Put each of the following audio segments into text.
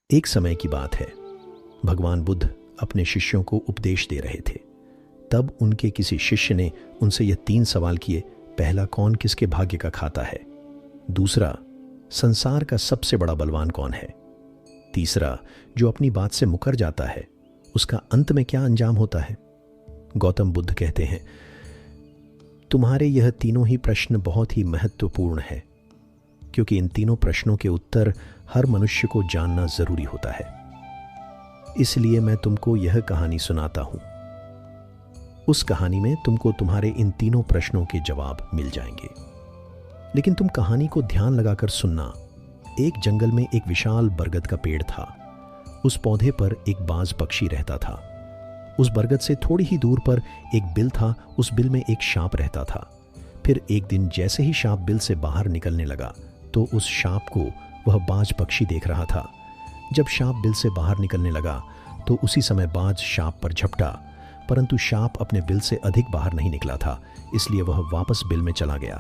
एक समय की बात है, भगवान बुद्ध अपने शिष्यों को उपदेश दे रहे थे। तब उनके किसी शिष्य ने उनसे ये 3 सवाल किए। पहला, कौन किसके भाग्य का खाता है? दूसरा, संसार का सबसे बड़ा बलवान कौन है? तीसरा, जो अपनी बात से मुकर जाता है उसका अंत में क्या अंजाम होता है? गौतम बुद्ध कहते हैं, तुम्हारे यह तीनों ही प्रश्न बहुत ही महत्वपूर्ण है, क्योंकि इन तीनों प्रश्नों के उत्तर हर मनुष्य को जानना जरूरी होता है। इसलिए मैं तुमको यह कहानी सुनाता हूं। उस कहानी में तुमको तुम्हारे इन तीनों प्रश्नों के जवाब मिल जाएंगे। लेकिन तुम कहानी को ध्यान लगाकर सुनना। एक जंगल में एक विशाल बरगद का पेड़ था। उस पौधे पर एक बाज पक्षी रहता था। उस बरगद से थोड़ी ही दूर पर एक बिल था। उस बिल में एक सांप रहता था। फिर एक दिन जैसे ही सांप बिल से बाहर निकलने लगा तो उस सांप को वह बाज पक्षी देख रहा था। जब सांप बिल से बाहर निकलने लगा तो उसी समय बाज सांप पर झपटा, परंतु सांप अपने बिल से अधिक बाहर नहीं निकला था, इसलिए वह वापस बिल में चला गया।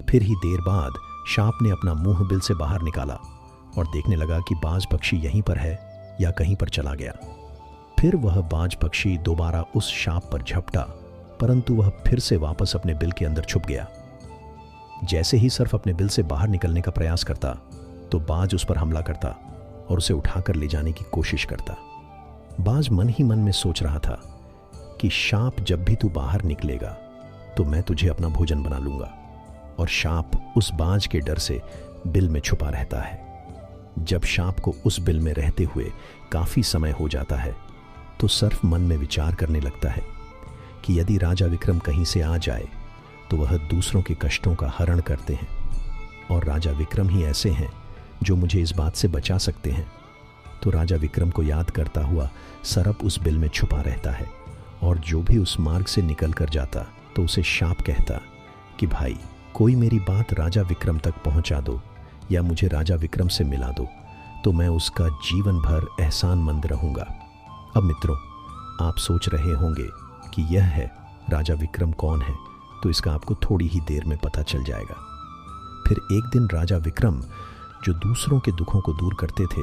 फिर ही देर बाद सांप ने अपना मुंह बिल से बाहर निकाला और देखने लगा कि बाज पक्षी यहीं पर है या कहीं पर चला गया। फिर वह बाज पक्षी दोबारा उस सांप पर झपटा, परंतु वह फिर से वापस अपने बिल के अंदर छुप गया। जैसे ही सर्प अपने बिल से बाहर निकलने का प्रयास करता तो बाज उस पर हमला करता और उसे उठाकर ले जाने की कोशिश करता। बाज मन ही मन में सोच रहा था कि सांप, जब भी तू बाहर निकलेगा तो मैं तुझे अपना भोजन बना लूंगा। और सांप उस बाज के डर से बिल में छुपा रहता है। जब सांप को उस बिल में रहते हुए काफी समय हो जाता है तो सर्प मन में विचार करने लगता है कि यदि राजा विक्रम कहीं से आ जाए तो वह दूसरों के कष्टों का हरण करते हैं, और राजा विक्रम ही ऐसे हैं जो मुझे इस बात से बचा सकते हैं। तो राजा विक्रम को याद करता हुआ सर्प उस बिल में छुपा रहता है, और जो भी उस मार्ग से निकल कर जाता तो उसे सांप कहता कि भाई, कोई मेरी बात राजा विक्रम तक पहुंचा दो या मुझे राजा विक्रम से मिला दो, तो मैं उसका जीवन भर एहसानमंद रहूंगा। अब मित्रों, आप सोच रहे होंगे कि यह है राजा विक्रम कौन है, तो इसका आपको थोड़ी ही देर में पता चल जाएगा। फिर एक दिन राजा विक्रम, जो दूसरों के दुखों को दूर करते थे,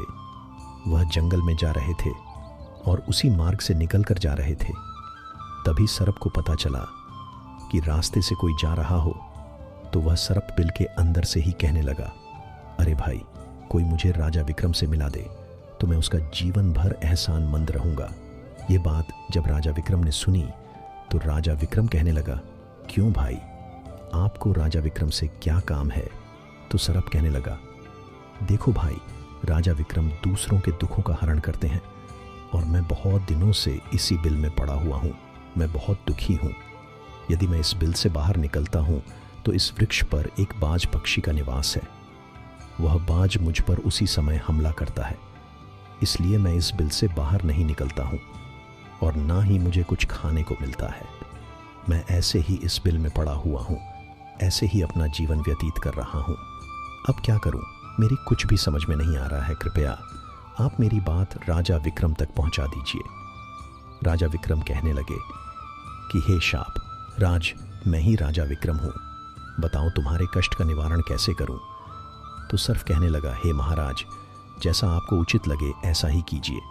वह जंगल में जा रहे थे और उसी मार्ग से निकल कर जा रहे थे। तभी सर्प को पता चला कि रास्ते से कोई जा रहा हो, तो वह सर्प बिल के अंदर से ही कहने लगा, अरे भाई, कोई मुझे राजा विक्रम से मिला दे तो मैं उसका जीवन भर एहसानमंद रहूंगा। ये बात जब राजा विक्रम ने सुनी तो राजा विक्रम कहने लगा, क्यों भाई, आपको राजा विक्रम से क्या काम है? तो सर्प कहने लगा, देखो भाई, राजा विक्रम दूसरों के दुखों का हरण करते हैं और मैं बहुत दिनों से इसी बिल में पड़ा हुआ हूँ। मैं बहुत दुखी हूँ। यदि मैं इस बिल से बाहर निकलता हूँ तो इस वृक्ष पर एक बाज पक्षी का निवास है। वह बाज मुझ पर उसी समय हमला करता है, इसलिए मैं इस बिल से बाहर नहीं निकलता हूँ और ना ही मुझे कुछ खाने को मिलता है। मैं ऐसे ही इस बिल में पड़ा हुआ हूँ, ऐसे ही अपना जीवन व्यतीत कर रहा हूँ। अब क्या करूँ? मेरी कुछ भी समझ में नहीं आ रहा है। कृपया आप मेरी बात राजा विक्रम तक पहुँचा दीजिए। राजा विक्रम कहने लगे कि हे शाप राज, मैं ही राजा विक्रम हूँ, बताओ तुम्हारे कष्ट का निवारण कैसे करूँ? तो सर्प कहने लगा, हे महाराज, जैसा आपको उचित लगे ऐसा ही कीजिए,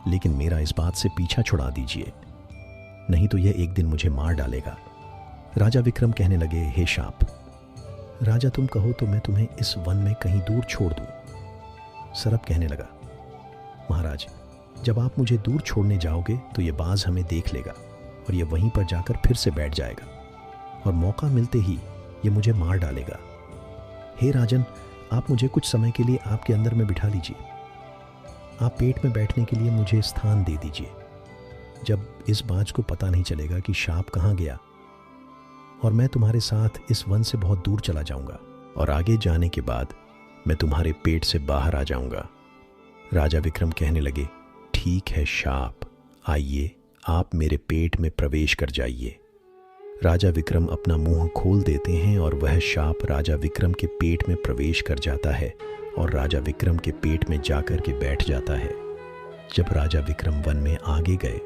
लेकिन मेरा इस बात से पीछा छुड़ा दीजिए, नहीं तो यह एक दिन मुझे मार डालेगा। राजा विक्रम कहने लगे, हे शाप राजा, तुम कहो तो मैं तुम्हें इस वन में कहीं दूर छोड़ दूं। सर्प कहने लगा, महाराज, जब आप मुझे दूर छोड़ने जाओगे तो ये बाज हमें देख लेगा और ये वहीं पर जाकर फिर से बैठ जाएगा और मौका मिलते ही ये मुझे मार डालेगा। हे राजन, आप मुझे कुछ समय के लिए आपके अंदर में बिठा लीजिए। आप पेट में बैठने के लिए मुझे स्थान दे दीजिए। जब इस बाज को पता नहीं चलेगा कि सांप कहाँ गया, और मैं तुम्हारे साथ इस वन से बहुत दूर चला जाऊंगा और आगे जाने के बाद मैं तुम्हारे पेट से बाहर आ जाऊंगा। राजा विक्रम कहने लगे, ठीक है शाप, आइए आप मेरे पेट में प्रवेश कर जाइए। राजा विक्रम अपना मुंह खोल देते हैं और वह सांप राजा विक्रम के पेट में प्रवेश कर जाता है और राजा विक्रम के पेट में जाकर के बैठ जाता है। जब राजा विक्रम वन में आगे गए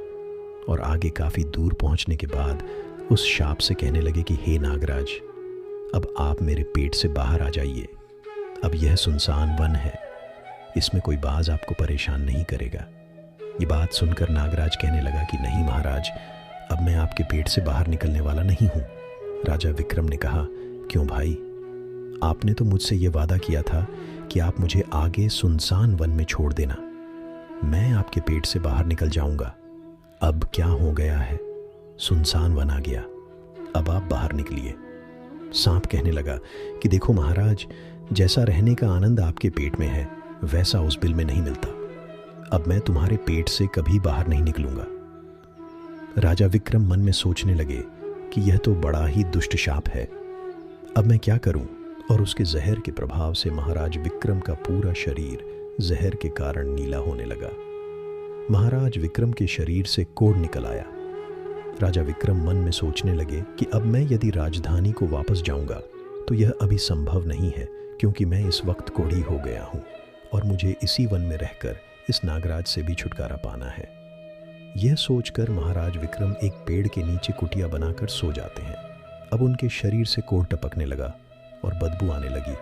और आगे काफी दूर पहुंचने के बाद उस सांप से कहने लगे कि हे नागराज, अब आप मेरे पेट से बाहर आ जाइए। अब यह सुनसान वन है, इसमें कोई बाज आपको परेशान नहीं करेगा। ये बात सुनकर नागराज कहने लगा कि नहीं महाराज, अब मैं आपके पेट से बाहर निकलने वाला नहीं हूँ। राजा विक्रम ने कहा, क्यों भाई? आपने तो मुझसे ये वादा किया था कि आप मुझे आगे सुनसान वन में छोड़ देना, मैं आपके पेट से बाहर निकल जाऊंगा। अब क्या हो गया है? सुनसान वन आ गया, अब आप बाहर निकलिए। सांप कहने लगा कि देखो महाराज, जैसा रहने का आनंद आपके पेट में है वैसा उस बिल में नहीं मिलता। अब मैं तुम्हारे पेट से कभी बाहर नहीं निकलूंगा। राजा विक्रम मन में सोचने लगे कि यह तो बड़ा ही दुष्ट शाप है, अब मैं क्या करूं? और उसके जहर के प्रभाव से महाराज विक्रम का पूरा शरीर जहर के कारण नीला होने लगा। महाराज विक्रम के शरीर से कोढ़ निकल आया। राजा विक्रम मन में सोचने लगे कि अब मैं यदि राजधानी को वापस जाऊंगा तो यह अभी संभव नहीं है, क्योंकि मैं इस वक्त कोढ़ी हो गया हूं और मुझे इसी वन में रहकर इस नागराज से भी छुटकारा पाना है। यह सोचकर महाराज विक्रम एक पेड़ के नीचे कुटिया बनाकर सो जाते हैं। अब उनके शरीर से कोढ़ टपकने लगा और बदबू आने लगी,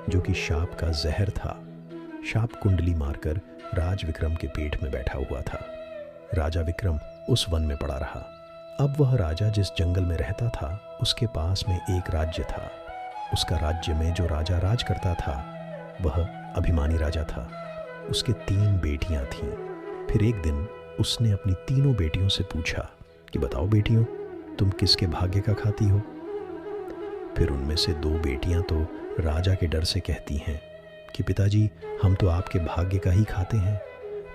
जो कि शाप का जहर था। शाप कुंडली मारकर राज विक्रम के पेट में बैठा हुआ था। राजा विक्रम उस वन में पड़ा रहा। अब वह राजा जिस जंगल में रहता था उसके पास में एक राज्य था। उसका राज्य में जो राजा राज करता था वह अभिमानी राजा था। उसके 3 बेटियां थीं। फिर एक दिन उसने अपनी तीनों बेटियों से पूछा कि बताओ बेटियों, तुम किसके भाग्य का खाती हो? फिर उनमें से 2 बेटियां तो राजा के डर से कहती हैं कि पिताजी, हम तो आपके भाग्य का ही खाते हैं।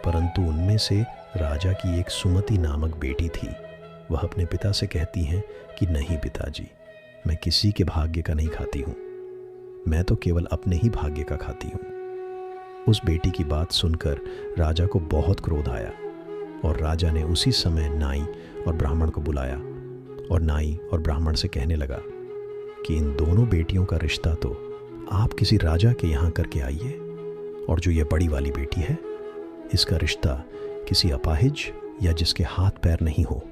परंतु उनमें से राजा की एक सुमति नामक बेटी थी। वह अपने पिता से कहती हैं कि नहीं पिताजी, मैं किसी के भाग्य का नहीं खाती हूँ, मैं तो केवल अपने ही भाग्य का खाती हूँ। उस बेटी की बात सुनकर राजा को बहुत क्रोध आया और राजा ने उसी समय नाई और ब्राह्मण को बुलाया और नाई और ब्राह्मण से कहने लगा कि इन दोनों बेटियों का रिश्ता तो आप किसी राजा के यहाँ करके आइए, और जो ये बड़ी वाली बेटी है इसका रिश्ता किसी अपाहिज या जिसके हाथ पैर नहीं हो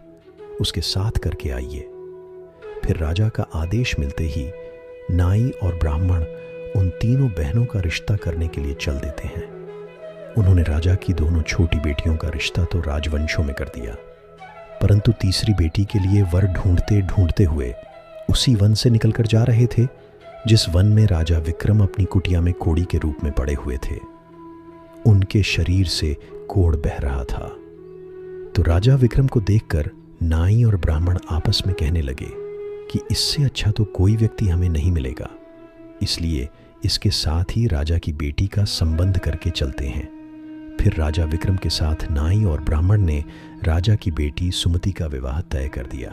उसके साथ करके आइए। फिर राजा का आदेश मिलते ही नाई और ब्राह्मण उन तीनों बहनों का रिश्ता करने के लिए चल देते हैं। उन्होंने राजा की दोनों छोटी बेटियों का रिश्ता तो राजवंशों में कर दिया, परंतु तीसरी बेटी के लिए वर ढूंढते ढूंढते हुए उसी वन से निकलकर जा रहे थे जिस वन में राजा विक्रम अपनी कुटिया में कोढ़ी के रूप में पड़े हुए थे। उनके शरीर से कोढ़ बह रहा था। तो राजा विक्रम को देखकर नाई और ब्राह्मण आपस में कहने लगे कि इससे अच्छा तो कोई व्यक्ति हमें नहीं मिलेगा, इसलिए इसके साथ ही राजा की बेटी का संबंध करके चलते हैं। फिर राजा विक्रम के साथ नाई और ब्राह्मण ने राजा की बेटी सुमति का विवाह तय कर दिया,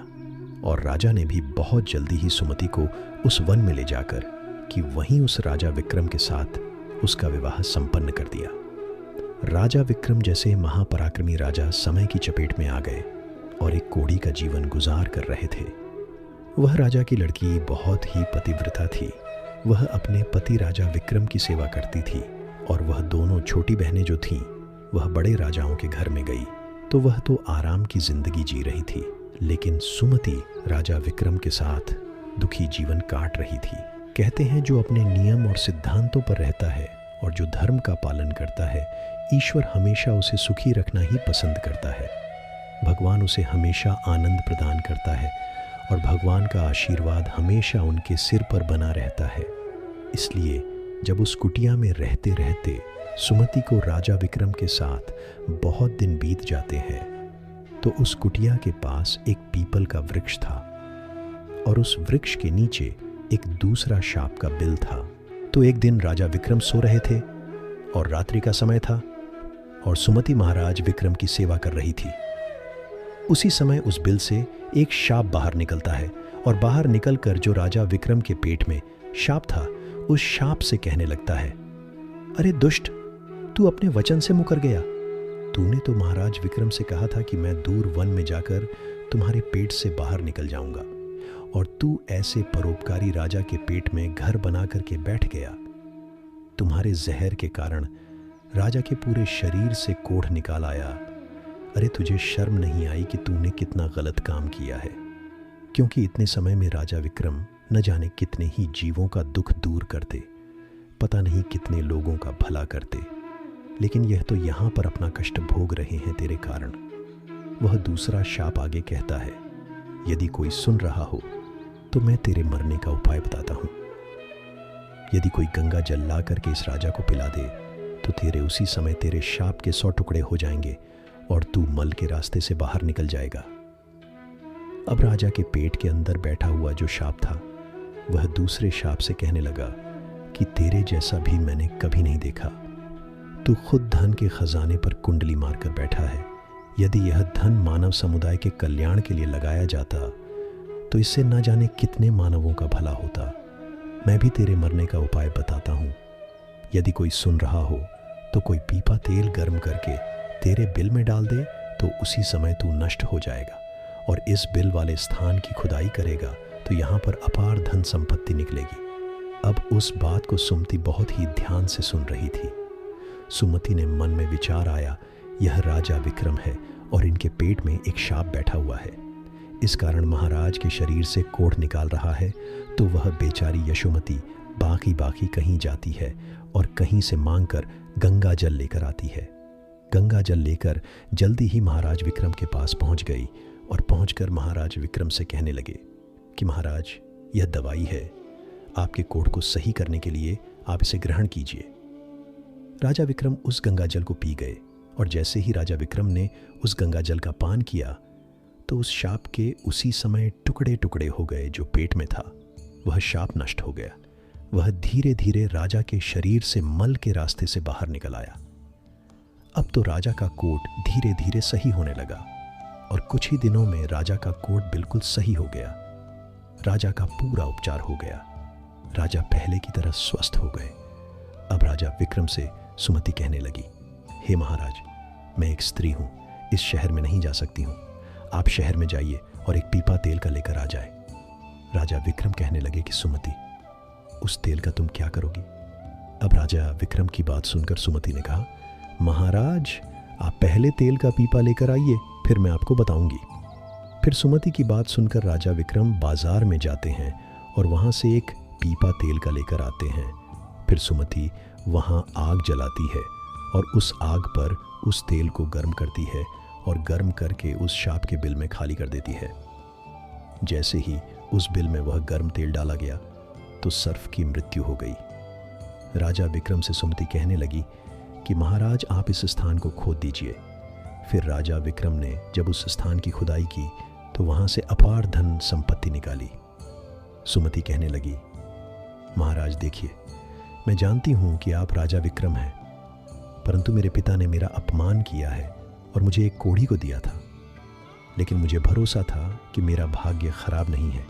और राजा ने भी बहुत जल्दी ही सुमति को उस वन में ले जाकर कि वहीं उस राजा विक्रम के साथ उसका विवाह संपन्न कर दिया। राजा विक्रम जैसे महापराक्रमी राजा समय की चपेट में आ गए और एक कोढ़ी का जीवन गुजार कर रहे थे। वह राजा की लड़की बहुत ही पतिव्रता थी। वह अपने पति राजा विक्रम की सेवा करती थी, और वह दोनों छोटी बहनें जो थीं वह बड़े राजाओं के घर में गई तो वह तो आराम की जिंदगी जी रही थी, लेकिन सुमति राजा विक्रम के साथ दुखी जीवन काट रही थी। कहते हैं जो अपने नियम और सिद्धांतों पर रहता है और जो धर्म का पालन करता है, ईश्वर हमेशा उसे सुखी रखना ही पसंद करता है। भगवान उसे हमेशा आनंद प्रदान करता है और भगवान का आशीर्वाद हमेशा उनके सिर पर बना रहता है। इसलिए जब उस कुटिया में रहते रहते सुमति को राजा विक्रम के साथ बहुत दिन बीत जाते हैं, तो उस कुटिया के पास एक पीपल का वृक्ष था, और उस वृक्ष के नीचे एक दूसरा शाप का बिल था। तो एक दिन राजा विक्रम सो रहे थे और रात्रि का समय था, और सुमति महाराज विक्रम की सेवा कर रही थी। उसी समय उस बिल से एक शाप बाहर निकलता है, और बाहर निकलकर जो राजा विक्रम के पेट में शाप था उस शाप से कहने लगता है, अरे दुष्ट, तू अपने वचन से मुकर गया। तूने तो महाराज विक्रम से कहा था कि मैं दूर वन में जाकर तुम्हारे पेट से बाहर निकल जाऊंगा, और तू ऐसे परोपकारी राजा के पेट में घर बना करके बैठ गया। तुम्हारे जहर के कारण राजा के पूरे शरीर से कोढ़ निकाल आया। अरे तुझे शर्म नहीं आई कि तूने कितना गलत काम किया है? क्योंकि इतने समय में राजा विक्रम न जाने कितने ही जीवों का दुख दूर करते, पता नहीं कितने लोगों का भला करते, लेकिन यह तो यहाँ पर अपना कष्ट भोग रहे हैं तेरे कारण। वह दूसरा शाप आगे कहता है, यदि कोई सुन रहा हो तो मैं तेरे मरने का उपाय बताता हूँ। यदि कोई गंगा जल ला करके इस राजा को पिला दे तो तेरे उसी समय तेरे शाप के 100 टुकड़े हो जाएंगे और तू मल के रास्ते से बाहर निकल जाएगा। अब राजा के पेट के अंदर बैठा हुआ जो शाप था वह दूसरे शाप से कहने लगा कि तेरे जैसा भी मैंने कभी नहीं देखा। तू खुद धन के खजाने पर कुंडली मारकर बैठा है। यदि यह धन मानव समुदाय के कल्याण के लिए लगाया जाता तो इससे न जाने कितने मानवों का भला होता। मैं भी तेरे मरने का उपाय बताता हूँ। यदि कोई सुन रहा हो तो कोई पीपा तेल गर्म करके तेरे बिल में डाल दे तो उसी समय तू नष्ट हो जाएगा और इस बिल वाले स्थान की खुदाई करेगा तो यहाँ पर अपार धन संपत्ति निकलेगी। अब उस बात को सुमति बहुत ही ध्यान से सुन रही थी। सुमति ने मन में विचार आया, यह राजा विक्रम है और इनके पेट में एक शाप बैठा हुआ है। इस कारण महाराज के शरीर से कोढ़ निकाल रहा है तो वह बेचारी यशोमती बाकी कहीं जाती है और कहीं से मांगकर गंगा जल लेकर आती है। गंगा जल लेकर जल्दी ही महाराज विक्रम के पास पहुंच गई और पहुंचकर महाराज विक्रम से कहने लगे कि महाराज, यह दवाई है, आपके कोढ़ को सही करने के लिए आप इसे ग्रहण कीजिए। राजा विक्रम उस गंगा जल को पी गए और जैसे ही राजा विक्रम ने उस गंगा जल का पान किया तो उस शाप के उसी समय टुकड़े टुकड़े हो गए जो पेट में था। वह शाप नष्ट हो गया। वह धीरे धीरे राजा के शरीर से मल के रास्ते से बाहर निकल आया। अब तो राजा का कोढ़ धीरे धीरे सही होने लगा और कुछ ही दिनों में राजा का कोढ़ बिल्कुल सही हो गया। राजा का पूरा उपचार हो गया। राजा पहले की तरह स्वस्थ हो गए। अब राजा विक्रम से सुमति कहने लगी, हे महाराज, मैं एक स्त्री हूँ, इस शहर में नहीं जा सकती हूँ। आप शहर में जाइए और एक पीपा तेल का लेकर आ जाए। राजा विक्रम कहने लगे कि सुमति, उस तेल का तुम क्या करोगी? अब राजा विक्रम की बात सुनकर सुमति ने कहा, महाराज, आप पहले तेल का पीपा लेकर आइए, फिर मैं आपको बताऊंगी। फिर सुमति की बात सुनकर राजा विक्रम बाजार में जाते हैं और वहां से एक पीपा तेल का लेकर आते हैं। फिर सुमति वहां आग जलाती है और उस आग पर उस तेल को गर्म करती है और गर्म करके उस शाप के बिल में खाली कर देती है। जैसे ही उस बिल में वह गर्म तेल डाला गया तो सर्प की मृत्यु हो गई। राजा विक्रम से सुमति कहने लगी कि महाराज, आप इस स्थान को खोद दीजिए। फिर राजा विक्रम ने जब उस स्थान की खुदाई की तो वहां से अपार धन संपत्ति निकाली। सुमति कहने लगी, महाराज देखिए, मैं जानती हूं कि आप राजा विक्रम हैं, परंतु मेरे पिता ने मेरा अपमान किया है और मुझे एक कोढ़ी को दिया था। लेकिन मुझे भरोसा था कि मेरा भाग्य खराब नहीं है,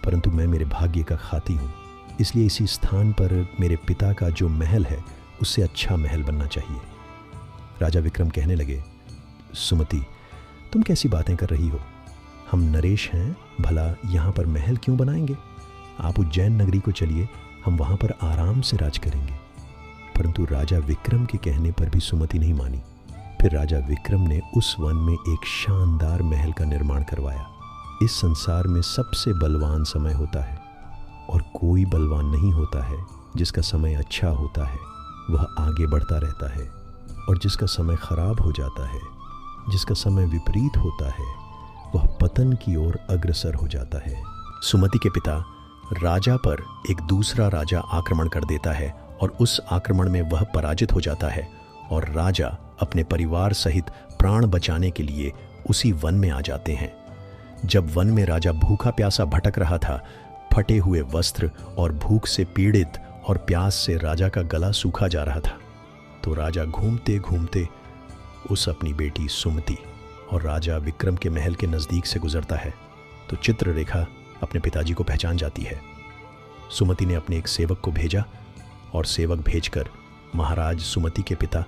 परंतु मैं मेरे भाग्य का खाती हूँ। इसलिए इसी स्थान पर मेरे पिता का जो महल है उससे अच्छा महल बनना चाहिए। राजा विक्रम कहने लगे, सुमति, तुम कैसी बातें कर रही हो? हम नरेश हैं, भला यहाँ पर महल क्यों बनाएंगे? आप उज्जैन नगरी को चलिए, हम वहाँ पर आराम से राज करेंगे। परंतु राजा विक्रम के कहने पर भी सुमति नहीं मानी। फिर राजा विक्रम ने उस वन में एक शानदार महल का निर्माण करवाया। इस संसार में सबसे बलवान समय होता है और कोई बलवान नहीं होता है। जिसका समय अच्छा होता है वह आगे बढ़ता रहता है और जिसका समय खराब हो जाता है, जिसका समय विपरीत होता है, वह पतन की ओर अग्रसर हो जाता है। सुमति के पिता राजा पर एक दूसरा राजा आक्रमण कर देता है और उस आक्रमण में वह पराजित हो जाता है और राजा अपने परिवार सहित प्राण बचाने के लिए उसी वन में आ जाते हैं। जब वन में राजा भूखा प्यासा भटक रहा था, फटे हुए वस्त्र और भूख से पीड़ित और प्यास से राजा का गला सूखा जा रहा था, तो राजा घूमते घूमते उस अपनी बेटी सुमति और राजा विक्रम के महल के नज़दीक से गुजरता है तो चित्ररेखा अपने पिताजी को पहचान जाती है। सुमति ने अपने एक सेवक को भेजा और सेवक भेजकर महाराज सुमति के पिता,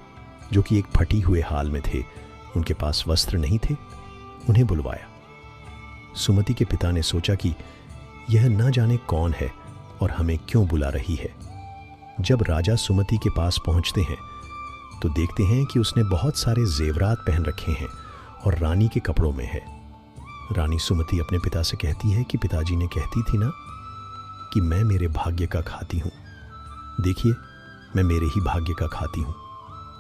जो कि एक फटी हुए हाल में थे, उनके पास वस्त्र नहीं थे, उन्हें बुलवाया। सुमति के पिता ने सोचा कि यह न जाने कौन है और हमें क्यों बुला रही है। जब राजा सुमति के पास पहुंचते हैं तो देखते हैं कि उसने बहुत सारे जेवरात पहन रखे हैं और रानी के कपड़ों में है। रानी सुमति अपने पिता से कहती है कि पिताजी ने कहती थी ना कि मैं मेरे भाग्य का खाती हूँ। देखिए, मैं मेरे ही भाग्य का खाती हूँ।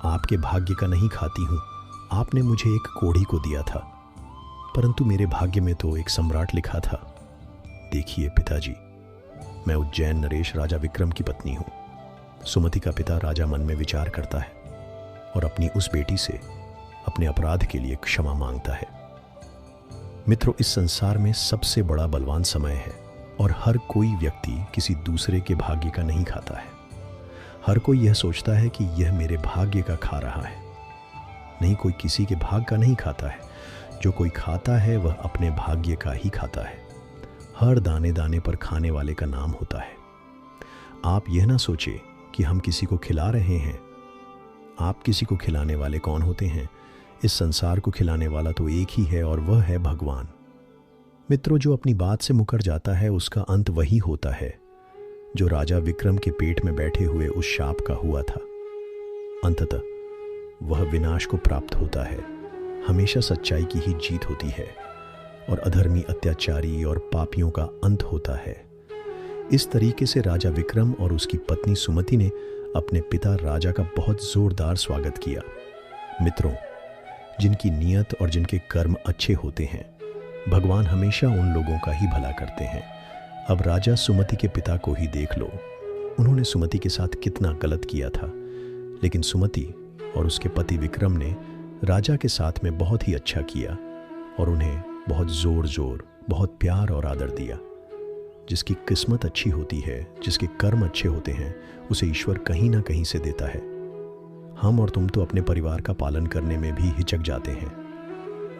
आपके भाग्य का नहीं खाती हूँ। आपने मुझे एक कोढ़ी को दिया था, परंतु मेरे भाग्य में तो एक सम्राट लिखा था। देखिए पिताजी, मैं उज्जैन नरेश राजा विक्रम की पत्नी हूँ। सुमति का पिता राजा मन में विचार करता है और अपनी उस बेटी से अपने अपराध के लिए क्षमा मांगता है। मित्रों, इस संसार में सबसे बड़ा बलवान समय है और हर कोई व्यक्ति किसी दूसरे के भाग्य का नहीं खाता है। हर कोई यह सोचता है कि यह मेरे भाग्य का खा रहा है। नहीं, कोई किसी के भाग का नहीं खाता है। जो कोई खाता है वह अपने भाग्य का ही खाता है। हर दाने दाने पर खाने वाले का नाम होता है। आप यह ना सोचे कि हम किसी को खिला रहे हैं। आप किसी को खिलाने वाले कौन होते हैं? इस संसार को खिलाने वाला तो एक ही है और वह है भगवान। मित्रों, जो अपनी बात से मुकर जाता है उसका अंत वही होता है जो राजा विक्रम के पेट में बैठे हुए उस शाप का हुआ था। अंततः वह विनाश को प्राप्त होता है। हमेशा सच्चाई की ही जीत होती है और अधर्मी, अत्याचारी और पापियों का अंत होता है। इस तरीके से राजा विक्रम और उसकी पत्नी सुमति ने अपने पिता राजा का बहुत जोरदार स्वागत किया। मित्रों, जिनकी नीयत और जिनके कर्म अच्छे होते हैं, भगवान हमेशा उन लोगों का ही भला करते हैं। अब राजा सुमति के पिता को ही देख लो। उन्होंने सुमति के साथ कितना गलत किया था, लेकिन सुमति और उसके पति विक्रम ने राजा के साथ में बहुत ही अच्छा किया और उन्हें बहुत जोर बहुत प्यार और आदर दिया। जिसकी किस्मत अच्छी होती है, जिसके कर्म अच्छे होते हैं, उसे ईश्वर कहीं ना कहीं से देता है। हम और तुम तो अपने परिवार का पालन करने में भी हिचक जाते हैं,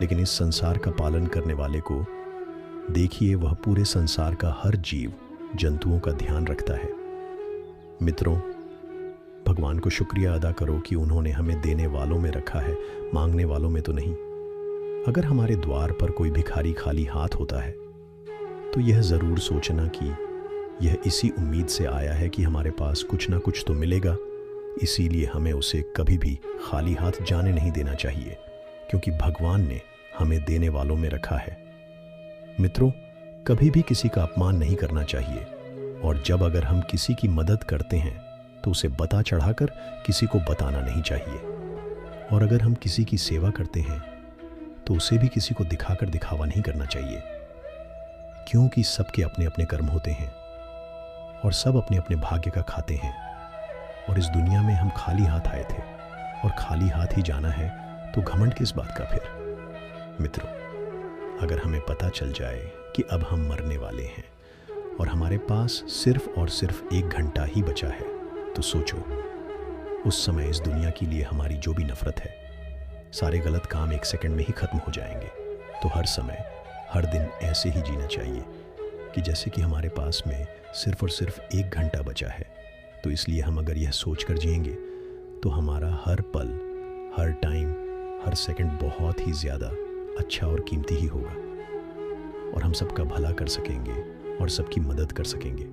लेकिन इस संसार का पालन करने वाले को देखिए, वह पूरे संसार का हर जीव जंतुओं का ध्यान रखता है। मित्रों, भगवान को शुक्रिया अदा करो कि उन्होंने हमें देने वालों में रखा है, मांगने वालों में तो नहीं। अगर हमारे द्वार पर कोई भिखारी खाली हाथ होता है तो यह ज़रूर सोचना कि यह इसी उम्मीद से आया है कि हमारे पास कुछ ना कुछ तो मिलेगा, इसीलिए हमें उसे कभी भी खाली हाथ जाने नहीं देना चाहिए, क्योंकि भगवान ने हमें देने वालों में रखा है। मित्रों, कभी भी किसी का अपमान नहीं करना चाहिए, और जब अगर हम किसी की मदद करते हैं तो उसे बता चढ़ाकर किसी को बताना नहीं चाहिए, और अगर हम किसी की सेवा करते हैं तो उसे भी किसी को दिखाकर दिखावा नहीं करना चाहिए, क्योंकि सबके अपने अपने कर्म होते हैं और सब अपने अपने भाग्य का खाते हैं। और इस दुनिया में हम खाली हाथ आए थे और खाली हाथ ही जाना है, तो घमंड किस बात का फिर? मित्रों, अगर हमें पता चल जाए कि अब हम मरने वाले हैं और हमारे पास सिर्फ और सिर्फ 1 घंटा ही बचा है, तो सोचो, उस समय इस दुनिया के लिए हमारी जो भी नफरत है, सारे गलत काम 1 सेकंड में ही खत्म हो जाएंगे। तो हर समय, हर दिन ऐसे ही जीना चाहिए कि जैसे कि हमारे पास में सिर्फ और सिर्फ 1 घंटा बचा है। तो इसलिए हम अगर यह सोच कर जिएंगे तो हमारा हर पल, हर टाइम, हर सेकंड बहुत ही ज़्यादा अच्छा और कीमती ही होगा, और हम सबका भला कर सकेंगे और सबकी मदद कर सकेंगे।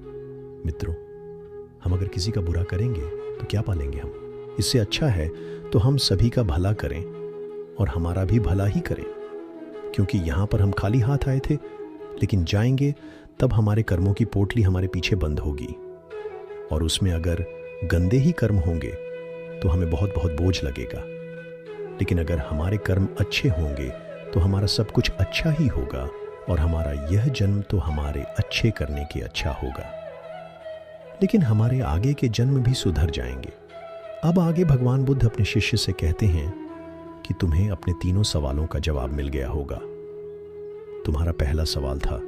मित्रों, हम अगर किसी का बुरा करेंगे तो क्या पालेंगे हम? इससे अच्छा है तो हम सभी का भला करें और हमारा भी भला ही करें, क्योंकि यहाँ पर हम खाली हाथ आए थे, लेकिन जाएंगे तब हमारे कर्मों की पोटली हमारे पीछे बंद होगी, और उसमें अगर गंदे ही कर्म होंगे तो हमें बहुत बहुत बोझ लगेगा। लेकिन अगर हमारे कर्म अच्छे होंगे तो हमारा सब कुछ अच्छा ही होगा, और हमारा यह जन्म तो हमारे अच्छे करने के अच्छा होगा। लेकिन हमारे आगे के जन्म भी सुधर जाएंगे। अब आगे भगवान बुद्ध अपने शिष्य से कहते हैं कि तुम्हें अपने 3 सवालों का जवाब मिल गया होगा। तुम्हारा पहला सवाल था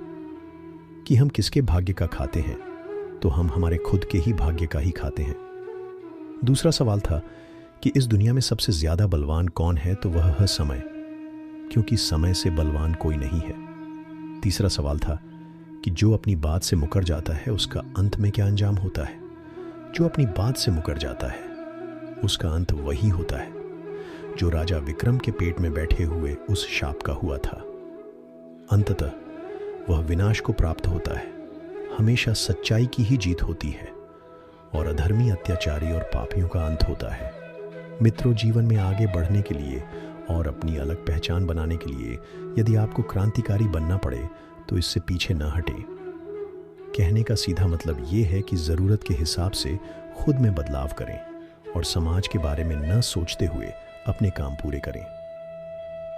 कि हम किसके भाग्य का खाते हैं, तो हम हमारे खुद के ही भाग्य का ही खाते हैं। दूसरा सवाल था कि इस दुनिया में सबसे ज्यादा बलवान कौन है, तो वह है समय, क्योंकि समय से बलवान कोई नहीं है। तीसरा सवाल था कि जो अपनी बात से मुकर जाता है उसका अंत में क्या अंजाम होता है। जो अपनी बात से मुकर जाता है उसका अंत वही होता है जो राजा विक्रम के पेट में बैठे हुए उस शाप का हुआ था। अंततः वह विनाश को प्राप्त होता है। हमेशा सच्चाई की ही जीत होती है और अधर्मी, अत्याचारी और पापियों का अंत होता है। मित्रों, जीवन में आगे बढ़ने के लिए और अपनी अलग पहचान बनाने के लिए यदि आपको क्रांतिकारी बनना पड़े तो इससे पीछे न हटे। कहने का सीधा मतलब ये है कि ज़रूरत के हिसाब से खुद में बदलाव करें और समाज के बारे में न सोचते हुए अपने काम पूरे करें।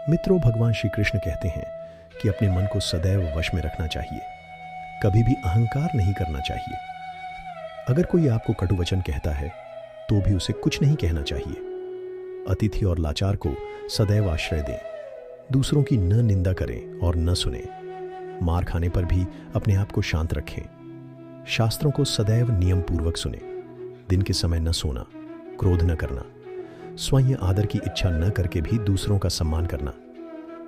मित्रों, भगवान श्री कृष्ण कहते हैं कि अपने मन को सदैव वश में रखना चाहिए, कभी भी अहंकार नहीं करना चाहिए। अगर कोई आपको कटु वचन कहता है तो भी उसे कुछ नहीं कहना चाहिए। अतिथि और लाचार को सदैव आश्रय दें, दूसरों की न निंदा करें और न सुने। मार खाने पर भी अपने आप को शांत रखें। शास्त्रों को सदैव नियम पूर्वक सुने। दिन के समय न सोना, क्रोध न करना, स्वयं आदर की इच्छा न करके भी दूसरों का सम्मान करना,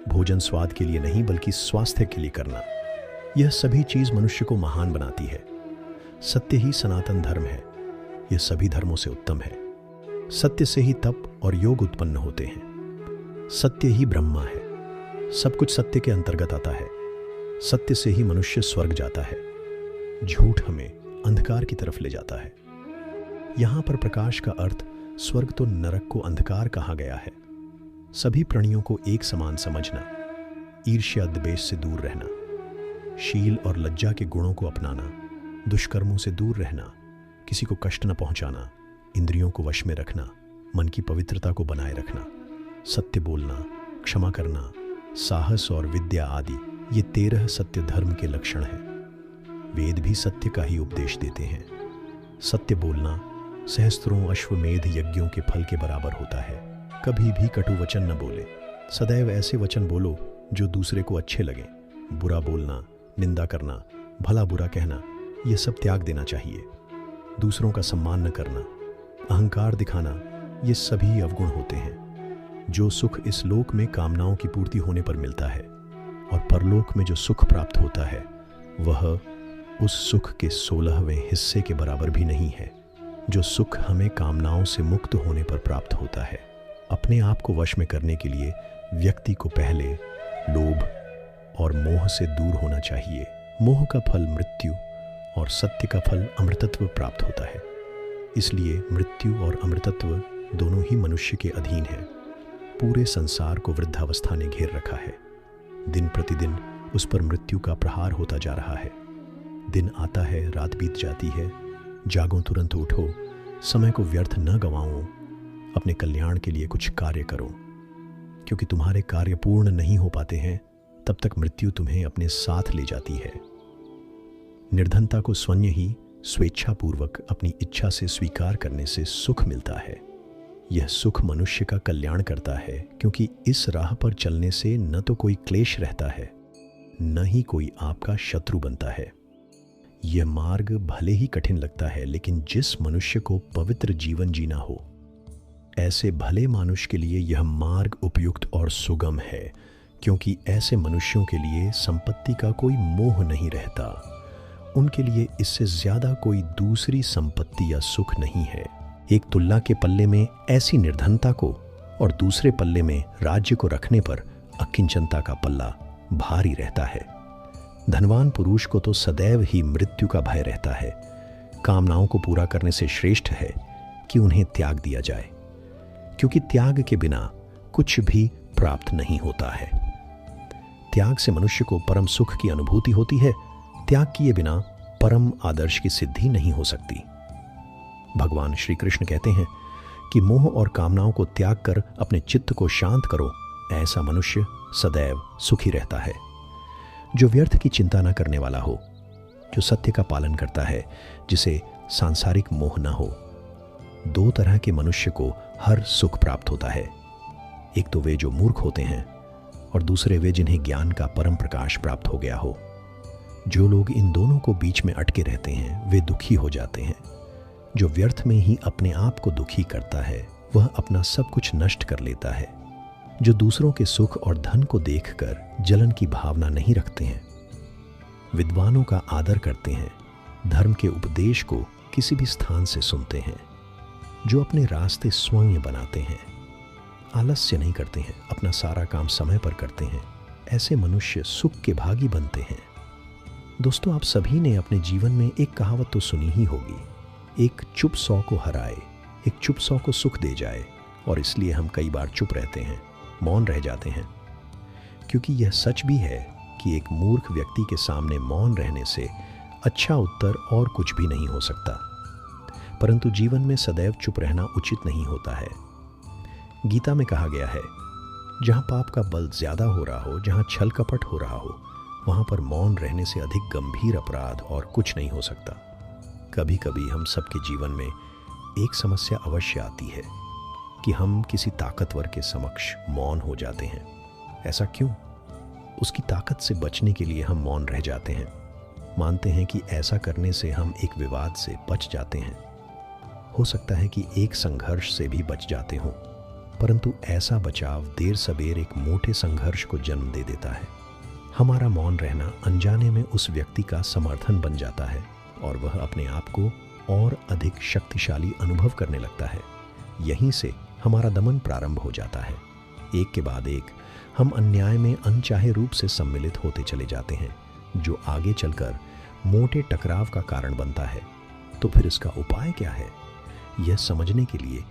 भोजन स्वाद के लिए नहीं बल्कि स्वास्थ्य के लिए करना, यह सभी चीज मनुष्य को महान बनाती है। सत्य ही सनातन धर्म है, यह सभी धर्मों से उत्तम है। सत्य से ही तप और योग उत्पन्न होते हैं। सत्य ही ब्रह्मा है, सब कुछ सत्य के अंतर्गत आता है। सत्य से ही मनुष्य स्वर्ग जाता है, झूठ हमें अंधकार की तरफ ले जाता है। यहां पर प्रकाश का अर्थ स्वर्ग तो नरक को अंधकार कहा गया है। सभी प्राणियों को एक समान समझना, ईर्ष्या द्वेष से दूर रहना, शील और लज्जा के गुणों को अपनाना, दुष्कर्मों से दूर रहना, किसी को कष्ट न पहुंचाना, इंद्रियों को वश में रखना, मन की पवित्रता को बनाए रखना, सत्य बोलना, क्षमा करना, साहस और विद्या आदि, ये 13 सत्य धर्म के लक्षण हैं। वेद भी सत्य का ही उपदेश देते हैं। सत्य बोलना सहस्त्रों अश्वमेध यज्ञों के फल के बराबर होता है। कभी भी कटु वचन न बोले, सदैव ऐसे वचन बोलो जो दूसरे को अच्छे लगे। बुरा बोलना, निंदा करना, भला बुरा कहना, ये सब त्याग देना चाहिए। दूसरों का सम्मान न करना, अहंकार दिखाना, ये सभी अवगुण होते हैं। जो सुख इस लोक में कामनाओं की पूर्ति होने पर मिलता है और परलोक में जो सुख प्राप्त होता है वह उस सुख के 16वें हिस्से के बराबर भी नहीं है जो सुख हमें कामनाओं से मुक्त होने पर प्राप्त होता है। अपने आप को वश में करने के लिए व्यक्ति को पहले लोभ और मोह से दूर होना चाहिए। मोह का फल मृत्यु और सत्य का फल अमृतत्व प्राप्त होता है। इसलिए मृत्यु और अमृतत्व दोनों ही मनुष्य के अधीन है। पूरे संसार को वृद्धावस्था ने घेर रखा है। दिन प्रतिदिन उस पर मृत्यु का प्रहार होता जा रहा है। दिन आता है, रात बीत जाती है। जागो, तुरंत उठो, समय को व्यर्थ न गंवाओ, अपने कल्याण के लिए कुछ कार्य करो, क्योंकि तुम्हारे कार्य पूर्ण नहीं हो पाते हैं तब तक मृत्यु तुम्हें अपने साथ ले जाती है। निर्धनता को स्वयं ही स्वेच्छापूर्वक अपनी इच्छा से स्वीकार करने से सुख मिलता है। यह सुख मनुष्य का कल्याण करता है, क्योंकि इस राह पर चलने से न तो कोई क्लेश रहता है, न ही कोई आपका शत्रु बनता है। यह मार्ग भले ही कठिन लगता है, लेकिन जिस मनुष्य को पवित्र जीवन जीना हो, ऐसे भले मानुष के लिए यह मार्ग उपयुक्त और सुगम है, क्योंकि ऐसे मनुष्यों के लिए संपत्ति का कोई मोह नहीं रहता। उनके लिए इससे ज्यादा कोई दूसरी संपत्ति या सुख नहीं है। एक तुलना के पल्ले में ऐसी निर्धनता को और दूसरे पल्ले में राज्य को रखने पर अकिंचनता का पल्ला भारी रहता है। धनवान पुरुष को तो सदैव ही मृत्यु का भय रहता है। कामनाओं को पूरा करने से श्रेष्ठ है कि उन्हें त्याग दिया जाए, क्योंकि त्याग के बिना कुछ भी प्राप्त नहीं होता है। त्याग से मनुष्य को परम सुख की अनुभूति होती है। त्याग किए बिना परम आदर्श की सिद्धि नहीं हो सकती। भगवान श्री कृष्ण कहते हैं कि मोह और कामनाओं को त्याग कर अपने चित्त को शांत करो, ऐसा मनुष्य सदैव सुखी रहता है। जो व्यर्थ की चिंता न करने वाला हो, जो सत्य का पालन करता है, जिसे सांसारिक मोह न हो। 2 तरह के मनुष्य को हर सुख प्राप्त होता है। एक तो वे जो मूर्ख होते हैं और दूसरे वे जिन्हें ज्ञान का परम प्रकाश प्राप्त हो गया हो। जो लोग इन दोनों को बीच में अटके रहते हैं वे दुखी हो जाते हैं। जो व्यर्थ में ही अपने आप को दुखी करता है वह अपना सब कुछ नष्ट कर लेता है। जो दूसरों के सुख और धन को देखकर जलन की भावना नहीं रखते हैं, विद्वानों का आदर करते हैं, धर्म के उपदेश को किसी भी स्थान से सुनते हैं, जो अपने रास्ते स्वयं बनाते हैं, आलस्य नहीं करते हैं, अपना सारा काम समय पर करते हैं, ऐसे मनुष्य सुख के भागी बनते हैं। दोस्तों, आप सभी ने अपने जीवन में एक कहावत तो सुनी ही होगी, एक चुप 100 को हराए, एक चुप 100 को सुख दे जाए। और इसलिए हम कई बार चुप रहते हैं, मौन रह जाते हैं, क्योंकि यह सच भी है कि एक मूर्ख व्यक्ति के सामने मौन रहने से अच्छा उत्तर और कुछ भी नहीं हो सकता। परंतु जीवन में सदैव चुप रहना उचित नहीं होता है। गीता में कहा गया है, जहाँ पाप का बल ज्यादा हो रहा हो, जहाँ छल कपट हो रहा हो, वहाँ पर मौन रहने से अधिक गंभीर अपराध और कुछ नहीं हो सकता। कभी कभी हम सबके जीवन में एक समस्या अवश्य आती है कि हम किसी ताकतवर के समक्ष मौन हो जाते हैं। ऐसा क्यों? उसकी ताकत से बचने के लिए हम मौन रह जाते हैं। मानते हैं कि ऐसा करने से हम एक विवाद से बच जाते हैं। हो सकता है कि एक संघर्ष से भी बच जाते हों, परंतु ऐसा बचाव देर सबेर एक मोटे संघर्ष को जन्म दे देता है। हमारा मौन रहना अनजाने में उस व्यक्ति का समर्थन बन जाता है और वह अपने आप को और अधिक शक्तिशाली अनुभव करने लगता है। यहीं से हमारा दमन प्रारंभ हो जाता है। एक के बाद एक हम अन्याय में अनचाहे रूप से सम्मिलित होते चले जाते हैं, जो आगे चलकर मोटे टकराव का कारण बनता है। तो फिर इसका उपाय क्या है? यह समझने के लिए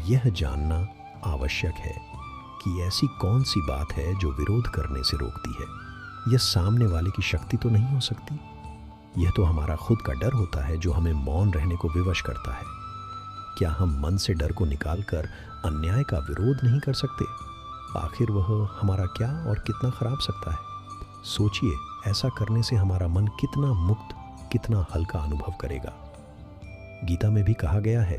यह जानना आवश्यक है कि ऐसी कौन सी बात है जो विरोध करने से रोकती है। यह सामने वाले की शक्ति तो नहीं हो सकती। यह तो हमारा खुद का डर होता है जो हमें मौन रहने को विवश करता है। क्या हम मन से डर को निकालकर अन्याय का विरोध नहीं कर सकते? आखिर वह हमारा क्या और कितना खराब सकता है? सोचिए, ऐसा करने से हमारा मन कितना मुक्त, कितना हल्का अनुभव करेगा। गीता में भी कहा गया है,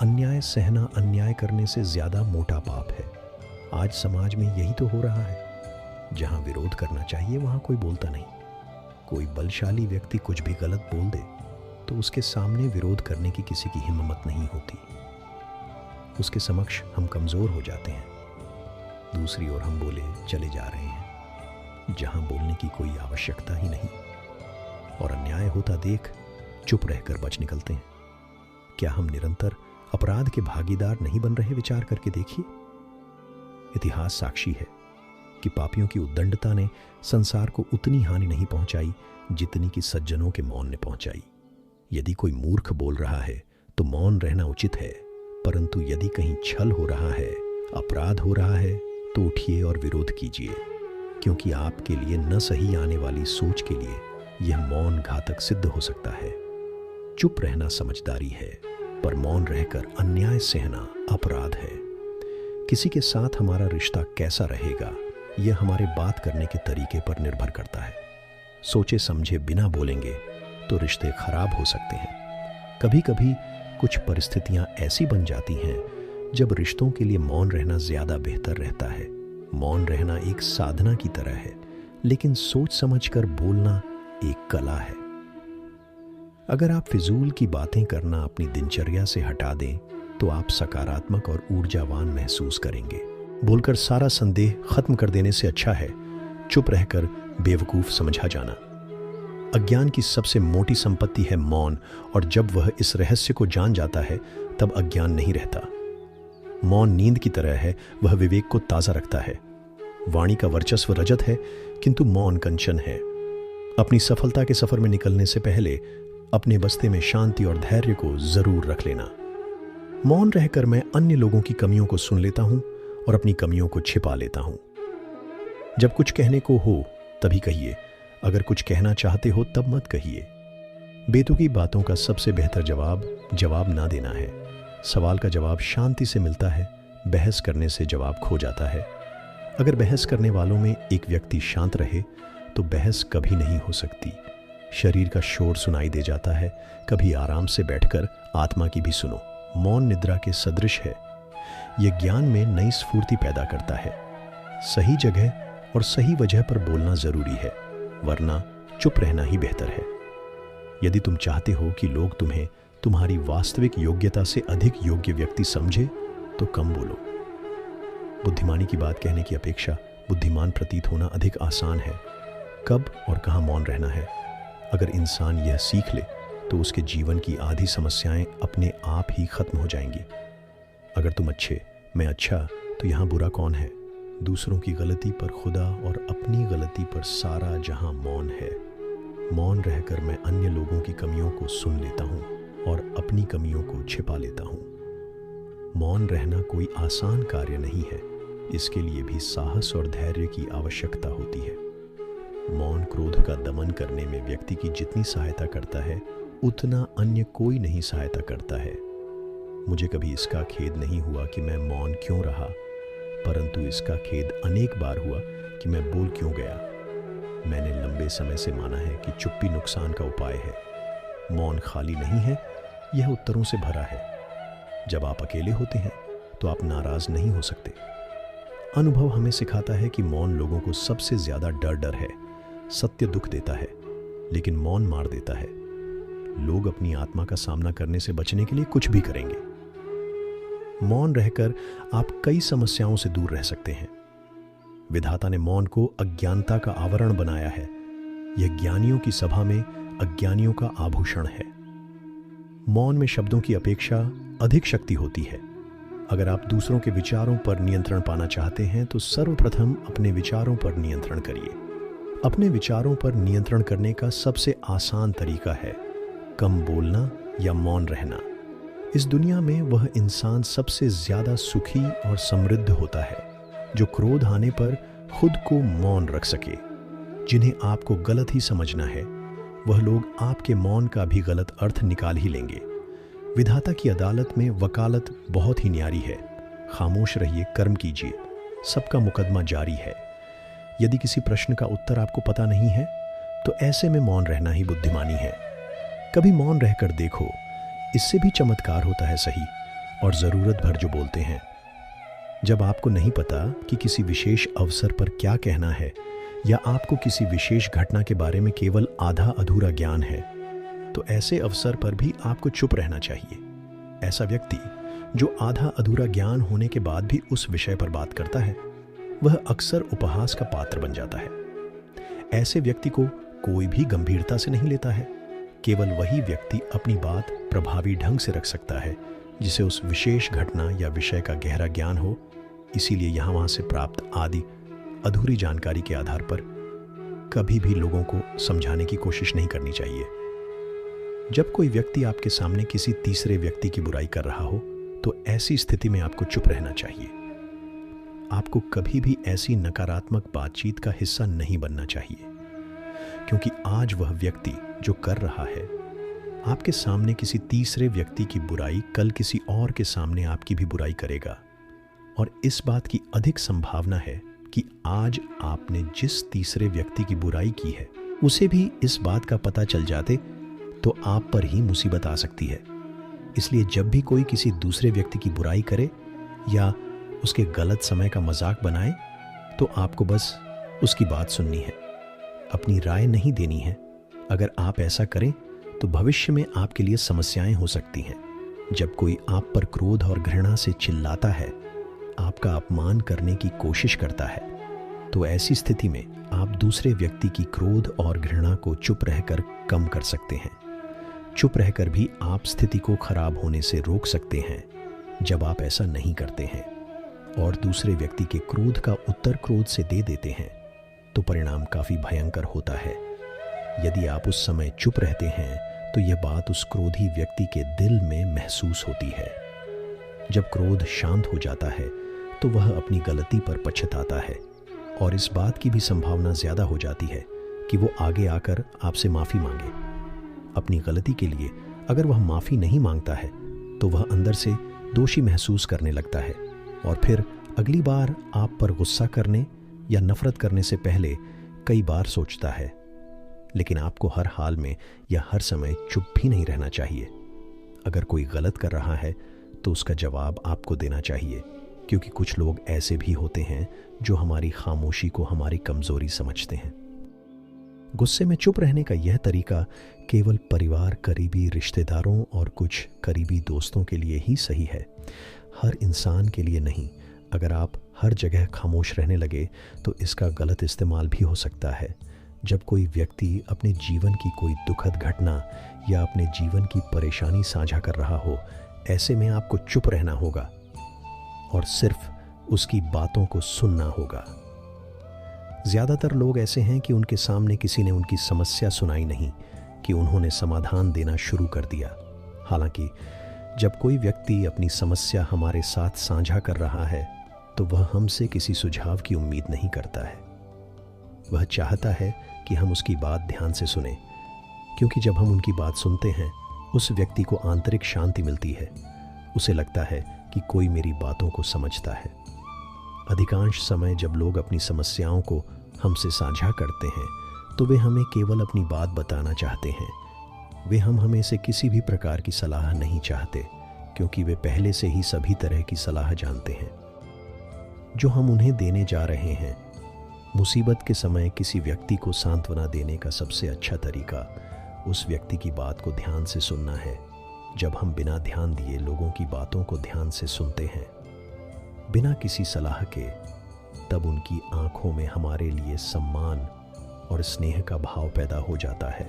अन्याय सहना अन्याय करने से ज्यादा मोटा पाप है। आज समाज में यही तो हो रहा है। जहां विरोध करना चाहिए वहां कोई बोलता नहीं। कोई बलशाली व्यक्ति कुछ भी गलत बोल दे तो उसके सामने विरोध करने की किसी की हिम्मत नहीं होती। उसके समक्ष हम कमजोर हो जाते हैं। दूसरी ओर हम बोले चले जा रहे हैं जहां बोलने की कोई आवश्यकता ही नहीं, और अन्याय होता देख चुप रहकर बच निकलते हैं। क्या हम निरंतर अपराध के भागीदार नहीं बन रहे? विचार करके देखिए। इतिहास साक्षी है कि पापियों की उद्दंडता ने संसार को उतनी हानि नहीं पहुंचाई जितनी कि सज्जनों के मौन ने पहुंचाई। यदि कोई मूर्ख बोल रहा है तो मौन रहना उचित है, परंतु यदि कहीं छल हो रहा है, अपराध हो रहा है, तो उठिए और विरोध कीजिए, क्योंकि आपके लिए न सही आने वाली सोच के लिए यह मौन घातक सिद्ध हो सकता है। चुप रहना समझदारी है, पर मौन रहकर अन्याय सहना अपराध है। किसी के साथ हमारा रिश्ता कैसा रहेगा, यह हमारे बात करने के तरीके पर निर्भर करता है। सोचे समझे बिना बोलेंगे तो रिश्ते खराब हो सकते हैं। कभी कभी कुछ परिस्थितियां ऐसी बन जाती हैं जब रिश्तों के लिए मौन रहना ज्यादा बेहतर रहता है। मौन रहना एक साधना की तरह है, लेकिन सोच समझकर बोलना एक कला है। अगर आप फिजूल की बातें करना अपनी दिनचर्या से हटा दें तो आप सकारात्मक और ऊर्जावान महसूस करेंगे। बोलकर सारा संदेह खत्म कर देने से अच्छा है चुप रहकर बेवकूफ समझा जाना। अज्ञान की सबसे मोटी संपत्ति है मौन, और जब वह इस रहस्य को जान जाता है तब अज्ञान नहीं रहता। मौन नींद की तरह है, वह विवेक को ताजा रखता है। वाणी का वर्चस्व रजत है, किंतु मौन कंचन है। अपनी सफलता के सफर में निकलने से पहले अपने बस्ते में शांति और धैर्य को जरूर रख लेना। मौन रहकर मैं अन्य लोगों की कमियों को सुन लेता हूं और अपनी कमियों को छिपा लेता हूं। जब कुछ कहने को हो तभी कहिए, अगर कुछ कहना चाहते हो तब मत कहिए। बेतुकी बातों का सबसे बेहतर जवाब ना देना है। सवाल का जवाब शांति से मिलता है, बहस करने से जवाब खो जाता है। अगर बहस करने वालों में एक व्यक्ति शांत रहे तो बहस कभी नहीं हो सकती। शरीर का शोर सुनाई दे जाता है, कभी आराम से बैठकर आत्मा की भी सुनो। मौन निद्रा के सदृश है। यह ज्ञान में नई स्फूर्ति पैदा करता है। सही जगह और सही वजह पर बोलना जरूरी है, वरना चुप रहना ही बेहतर है। यदि तुम चाहते हो कि लोग तुम्हें तुम्हारी वास्तविक योग्यता से अधिक योग्य व्यक्ति समझे तो कम बोलो। बुद्धिमानी की बात कहने की अपेक्षा बुद्धिमान प्रतीत होना अधिक आसान है। कब और कहाँ मौन रहना है, अगर इंसान यह सीख ले तो उसके जीवन की आधी समस्याएं अपने आप ही खत्म हो जाएंगी। अगर तुम अच्छे, मैं अच्छा, तो यहाँ बुरा कौन है? दूसरों की गलती पर खुदा और अपनी गलती पर सारा जहां मौन है। मौन रहकर मैं अन्य लोगों की कमियों को सुन लेता हूं और अपनी कमियों को छिपा लेता हूं। मौन रहना कोई आसान कार्य नहीं है, इसके लिए भी साहस और धैर्य की आवश्यकता होती है। मौन क्रोध का दमन करने में व्यक्ति की जितनी सहायता करता है उतना अन्य कोई नहीं सहायता करता है। मुझे कभी इसका खेद नहीं हुआ कि मैं मौन क्यों रहा, परंतु इसका खेद अनेक बार हुआ कि मैं बोल क्यों गया। मैंने लंबे समय से माना है कि चुप्पी नुकसान का उपाय है। मौन खाली नहीं है, यह उत्तरों से भरा है। जब आप अकेले होते हैं तो आप नाराज नहीं हो सकते। अनुभव हमें सिखाता है कि मौन लोगों को सबसे ज्यादा डर है। सत्य दुख देता है, लेकिन मौन मार देता है। लोग अपनी आत्मा का सामना करने से बचने के लिए कुछ भी करेंगे। मौन रहकर आप कई समस्याओं से दूर रह सकते हैं। विधाता ने मौन को अज्ञानता का आवरण बनाया है। यह ज्ञानियों की सभा में अज्ञानियों का आभूषण है। मौन में शब्दों की अपेक्षा अधिक शक्ति होती है। अगर आप दूसरों के विचारों पर नियंत्रण पाना चाहते हैं तो सर्वप्रथम अपने विचारों पर नियंत्रण करिए। अपने विचारों पर नियंत्रण करने का सबसे आसान तरीका है कम बोलना या मौन रहना। इस दुनिया में वह इंसान सबसे ज्यादा सुखी और समृद्ध होता है जो क्रोध आने पर खुद को मौन रख सके। जिन्हें आपको गलत ही समझना है, वह लोग आपके मौन का भी गलत अर्थ निकाल ही लेंगे। विधाता की अदालत में वकालत बहुत ही न्यारी है। खामोश रहिए, कर्म कीजिए, सबका मुकदमा जारी है। यदि किसी प्रश्न का उत्तर आपको पता नहीं है तो ऐसे में मौन रहना ही बुद्धिमानी है। कभी मौन रहकर देखो, इससे भी चमत्कार होता है सही, और जरूरत भर जो बोलते हैं। जब आपको नहीं पता कि किसी विशेष अवसर पर क्या कहना है या आपको किसी विशेष घटना के बारे में केवल आधा अधूरा ज्ञान है, तो ऐसे अवसर पर भी आपको चुप रहना चाहिए। ऐसा व्यक्ति जो आधा अधूरा ज्ञान होने के बाद भी उस विषय पर बात करता है, वह अक्सर उपहास का पात्र बन जाता है। ऐसे व्यक्ति को कोई भी गंभीरता से नहीं लेता है। केवल वही व्यक्ति अपनी बात प्रभावी ढंग से रख सकता है जिसे उस विशेष घटना या विषय का गहरा ज्ञान हो। इसीलिए यहाँ वहाँ से प्राप्त आदि अधूरी जानकारी के आधार पर कभी भी लोगों को समझाने की कोशिश नहीं करनी चाहिए। जब कोई व्यक्ति आपके सामने किसी तीसरे व्यक्ति की बुराई कर रहा हो तो ऐसी स्थिति में आपको चुप रहना चाहिए। आपको कभी भी ऐसी नकारात्मक बातचीत का हिस्सा नहीं बनना चाहिए, क्योंकि आज वह व्यक्ति जो कर रहा है आपके सामने किसी तीसरे व्यक्ति की बुराई कल किसी और के सामने आपकी भी बुराई करेगा। और इस बात की अधिक संभावना है कि आज आपने जिस तीसरे व्यक्ति की बुराई की है उसे भी इस बात का पता चल जाते तो आप पर ही मुसीबत आ सकती है। इसलिए जब भी कोई किसी दूसरे व्यक्ति की बुराई करे या उसके गलत समय का मजाक बनाए तो आपको बस उसकी बात सुननी है, अपनी राय नहीं देनी है। अगर आप ऐसा करें तो भविष्य में आपके लिए समस्याएं हो सकती हैं। जब कोई आप पर क्रोध और घृणा से चिल्लाता है, आपका अपमान करने की कोशिश करता है, तो ऐसी स्थिति में आप दूसरे व्यक्ति की क्रोध और घृणा को चुप रहकर कम कर सकते हैं। चुप रहकर भी आप स्थिति को खराब होने से रोक सकते हैं। जब आप ऐसा नहीं करते हैं और दूसरे व्यक्ति के क्रोध का उत्तर क्रोध से दे देते हैं तो परिणाम काफी भयंकर होता है। यदि आप उस समय चुप रहते हैं तो यह बात उस क्रोधी व्यक्ति के दिल में महसूस होती है। जब क्रोध शांत हो जाता है तो वह अपनी गलती पर पछताता है और इस बात की भी संभावना ज्यादा हो जाती है कि वो आगे आकर आपसे माफी मांगे। अपनी गलती के लिए अगर वह माफी नहीं मांगता है तो वह अंदर से दोषी महसूस करने लगता है और फिर अगली बार आप पर गुस्सा करने या नफरत करने से पहले कई बार सोचता है। लेकिन आपको हर हाल में या हर समय चुप भी नहीं रहना चाहिए। अगर कोई गलत कर रहा है तो उसका जवाब आपको देना चाहिए, क्योंकि कुछ लोग ऐसे भी होते हैं जो हमारी खामोशी को हमारी कमजोरी समझते हैं। गुस्से में चुप रहने का यह तरीका केवल परिवार, करीबी रिश्तेदारों और कुछ करीबी दोस्तों के लिए ही सही है, हर इंसान के लिए नहीं। अगर आप हर जगह खामोश रहने लगे तो इसका गलत इस्तेमाल भी हो सकता है। जब कोई व्यक्ति अपने जीवन की कोई दुखद घटना या अपने जीवन की परेशानी साझा कर रहा हो, ऐसे में आपको चुप रहना होगा और सिर्फ उसकी बातों को सुनना होगा। ज्यादातर लोग ऐसे हैं कि उनके सामने किसी ने उनकी समस्या सुनाई नहीं कि उन्होंने समाधान देना शुरू कर दिया। हालांकि जब कोई व्यक्ति अपनी समस्या हमारे साथ साझा कर रहा है तो वह हमसे किसी सुझाव की उम्मीद नहीं करता है। वह चाहता है कि हम उसकी बात ध्यान से सुनें। क्योंकि जब हम उनकी बात सुनते हैं उस व्यक्ति को आंतरिक शांति मिलती है। उसे लगता है कि कोई मेरी बातों को समझता है। अधिकांश समय जब लोग अपनी समस्याओं को हमसे साझा करते हैं तो वे हमें केवल अपनी बात बताना चाहते हैं। वे हमें से किसी भी प्रकार की सलाह नहीं चाहते, क्योंकि वे पहले से ही सभी तरह की सलाह जानते हैं जो हम उन्हें देने जा रहे हैं। मुसीबत के समय किसी व्यक्ति को सांत्वना देने का सबसे अच्छा तरीका उस व्यक्ति की बात को ध्यान से सुनना है। जब हम बिना ध्यान दिए लोगों की बातों को ध्यान से सुनते हैं, बिना किसी सलाह के, तब उनकी आंखों में हमारे लिए सम्मान और स्नेह का भाव पैदा हो जाता है।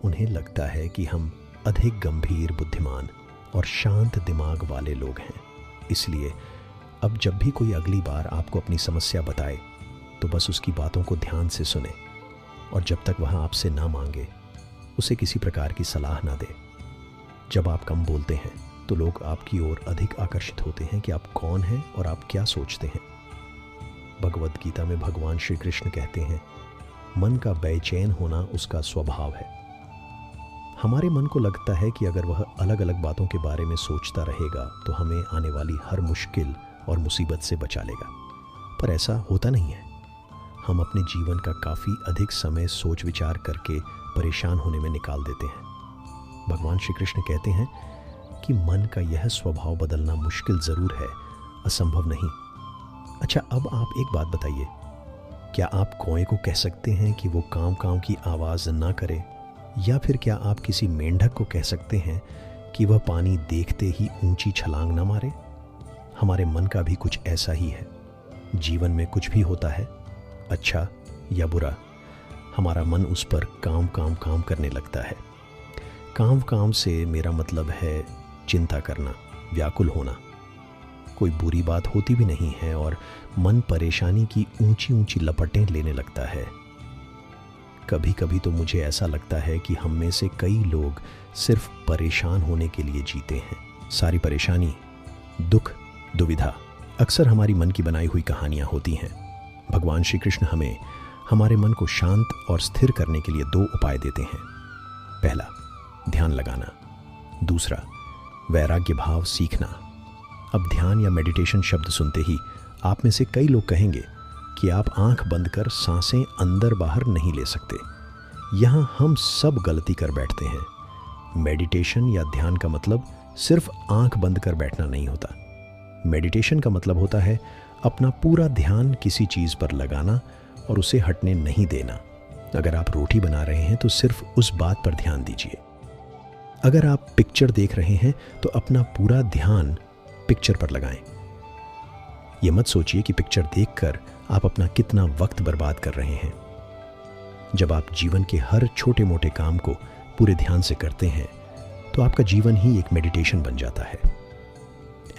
उन्हें लगता है कि हम अधिक गंभीर, बुद्धिमान और शांत दिमाग वाले लोग हैं। इसलिए अब जब भी कोई अगली बार आपको अपनी समस्या बताए तो बस उसकी बातों को ध्यान से सुने, और जब तक वह आपसे ना मांगे उसे किसी प्रकार की सलाह ना दे। जब आप कम बोलते हैं तो लोग आपकी ओर अधिक आकर्षित होते हैं कि आप कौन हैं और आप क्या सोचते हैं। भगवद गीता में भगवान श्री कृष्ण कहते हैं, मन का बेचैन होना उसका स्वभाव है। हमारे मन को लगता है कि अगर वह अलग अलग बातों के बारे में सोचता रहेगा तो हमें आने वाली हर मुश्किल और मुसीबत से बचा लेगा, पर ऐसा होता नहीं है। हम अपने जीवन का काफ़ी अधिक समय सोच विचार करके परेशान होने में निकाल देते हैं। भगवान श्री कृष्ण कहते हैं कि मन का यह स्वभाव बदलना मुश्किल ज़रूर है, असंभव नहीं। अच्छा, अब आप एक बात बताइए, क्या आप कौए को कह सकते हैं कि वो काँव काँव की आवाज़ ना करे? या फिर क्या आप किसी मेंढक को कह सकते हैं कि वह पानी देखते ही ऊंची छलांग ना मारे? हमारे मन का भी कुछ ऐसा ही है। जीवन में कुछ भी होता है, अच्छा या बुरा, हमारा मन उस पर काम करने लगता है। काम से मेरा मतलब है चिंता करना, व्याकुल होना। कोई बुरी बात होती भी नहीं है और मन परेशानी की ऊंची ऊंची लपटें लेने लगता है। कभी कभी तो मुझे ऐसा लगता है कि हम में से कई लोग सिर्फ परेशान होने के लिए जीते हैं। सारी परेशानी, दुख, दुविधा अक्सर हमारी मन की बनाई हुई कहानियां होती हैं। भगवान श्री कृष्ण हमें हमारे मन को शांत और स्थिर करने के लिए 2 उपाय देते हैं। पहला, ध्यान लगाना। दूसरा, वैराग्य भाव सीखना। अब ध्यान या मेडिटेशन शब्द सुनते ही आप में से कई लोग कहेंगे कि आप आंख बंद कर सांसें अंदर बाहर नहीं ले सकते। यहाँ हम सब गलती कर बैठते हैं। मेडिटेशन या ध्यान का मतलब सिर्फ आंख बंद कर बैठना नहीं होता। मेडिटेशन का मतलब होता है अपना पूरा ध्यान किसी चीज़ पर लगाना और उसे हटने नहीं देना। अगर आप रोटी बना रहे हैं तो सिर्फ उस बात पर ध्यान दीजिए। अगर आप पिक्चर देख रहे हैं तो अपना पूरा ध्यान पिक्चर पर लगाएं। ये मत सोचिए कि पिक्चर देखकर आप अपना कितना वक्त बर्बाद कर रहे हैं। जब आप जीवन के हर छोटे मोटे काम को पूरे ध्यान से करते हैं तो आपका जीवन ही एक मेडिटेशन बन जाता है।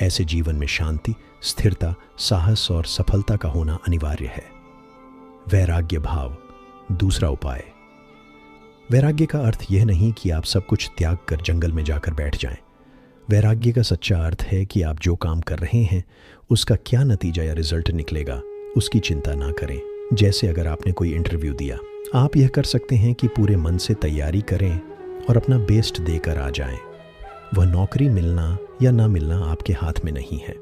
ऐसे जीवन में शांति, स्थिरता, साहस और सफलता का होना अनिवार्य है। वैराग्य भाव, दूसरा उपाय। वैराग्य का अर्थ यह नहीं कि आप सब कुछ त्याग कर जंगल में जाकर बैठ जाएं। वैराग्य का सच्चा अर्थ है कि आप जो काम कर रहे हैं उसका क्या नतीजा या रिजल्ट निकलेगा उसकी चिंता ना करें। जैसे अगर आपने कोई इंटरव्यू दिया, आप यह कर सकते हैं कि पूरे मन से तैयारी करें और अपना बेस्ट देकर आ जाएं। वह नौकरी मिलना या ना मिलना आपके हाथ में नहीं है।